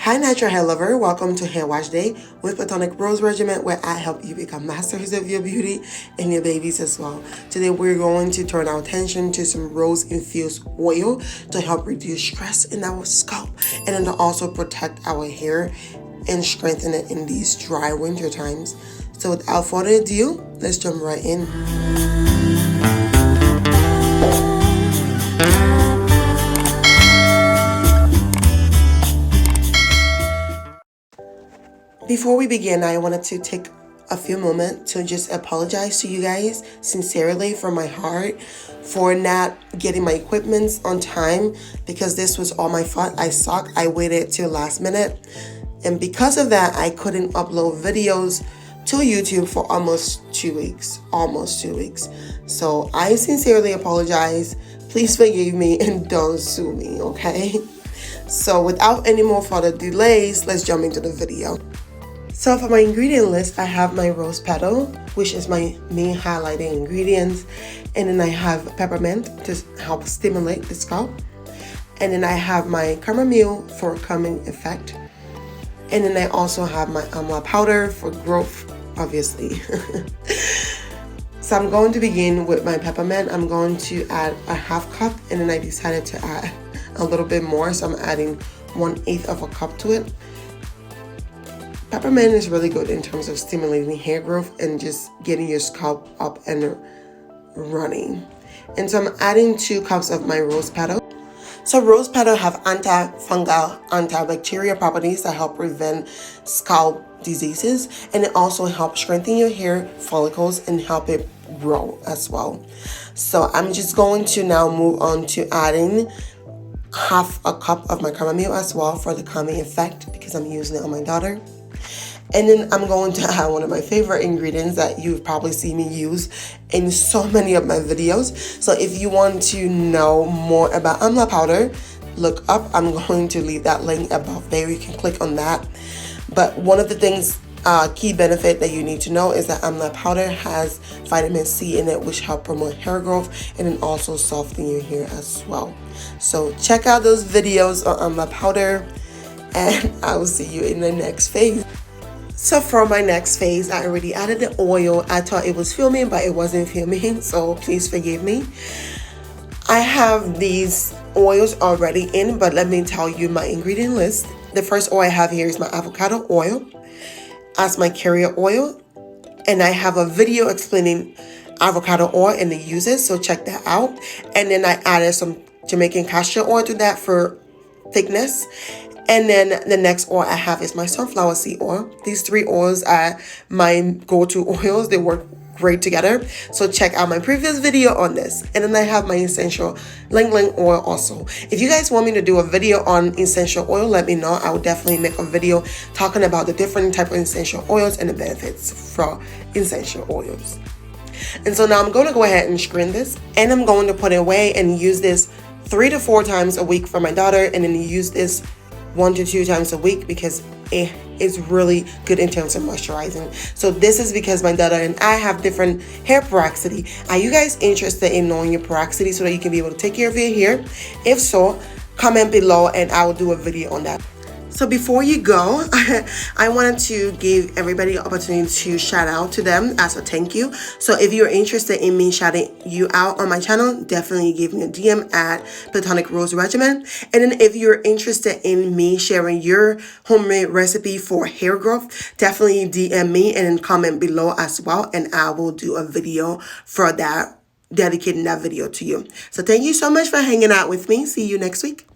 Hi natural hair lover, welcome to Hair Wash Day with PlatonicRose Regiment, where I help you become masters of your beauty and your babies as well. Today we're going to turn our attention to some rose infused oil to help reduce stress in our scalp and then to also protect our hair and strengthen it in these dry winter times. So without further ado, let's jump right in. Before we begin, I wanted to take a few moments to just apologize to you guys sincerely from my heart for not getting my equipment on time, because this was all my fault. I suck. I waited till last minute, and because of that, I couldn't upload videos to YouTube for almost 2 weeks. So I sincerely apologize. Please forgive me and don't sue me, okay? So without any more further delays, let's jump into the video. So for my ingredient list, I have my rose petal, which is my main highlighting ingredients. And then I have peppermint to help stimulate the scalp. And then I have my chamomile for calming effect. And then I also have my Alma powder for growth, obviously. So I'm going to begin with my peppermint. I'm going to add a half cup, and then I decided to add a little bit more. So I'm adding 1/8 of a cup to it. Peppermint is really good in terms of stimulating hair growth and just getting your scalp up and running. And so I'm adding 2 cups of my rose petal. So rose petal have antifungal, antibacterial properties that help prevent scalp diseases, and it also helps strengthen your hair follicles and help it grow as well. So I'm just going to now move on to adding half a cup of my chamomile as well for the calming effect, because I'm using it on my daughter. And then I'm going to add one of my favorite ingredients that you've probably seen me use in so many of my videos. So if you want to know more about Alma powder, look up. I'm going to leave that link above there. You can click on that. But one of the things, key benefit that you need to know is that Alma powder has vitamin C in it, which help promote hair growth and then also soften your hair as well. So check out those videos on Alma powder, and I will see you in the next phase. So for my next phase, I already added the oil. I thought it was filming, but it wasn't filming, so please forgive me. I have these oils already in, but let me tell you my ingredient list. The first oil I have here is my avocado oil as my carrier oil, and I have a video explaining avocado oil and the uses, so check that out. And then I added some Jamaican Castro Oil to that for thickness. And then the next oil I have is my sunflower seed oil. These 3 oils are my go-to oils. They work great together. So check out my previous video on this. And then I have my essential Ling Ling oil also. If you guys want me to do a video on essential oil, let me know. I will definitely make a video talking about the different type of essential oils and the benefits for essential oils. And so now I'm going to go ahead and screen this. And I'm going to put it away and use this 3 to 4 times a week for my daughter. And then use this 1 to 2 times a week, because it is really good in terms of moisturizing. So this is because my daughter and I have different hair porosity. Are you guys interested in knowing your porosity so that you can be able to take care of your hair? If so, comment below and I will do a video on that. So before you go, I wanted to give everybody an opportunity to shout out to them as a thank you. So if you're interested in me shouting you out on my channel, definitely give me a DM at PlatonicRose Regiment. And then if you're interested in me sharing your homemade recipe for hair growth, definitely DM me and then comment below as well. And I will do a video for that, dedicating that video to you. So thank you so much for hanging out with me. See you next week.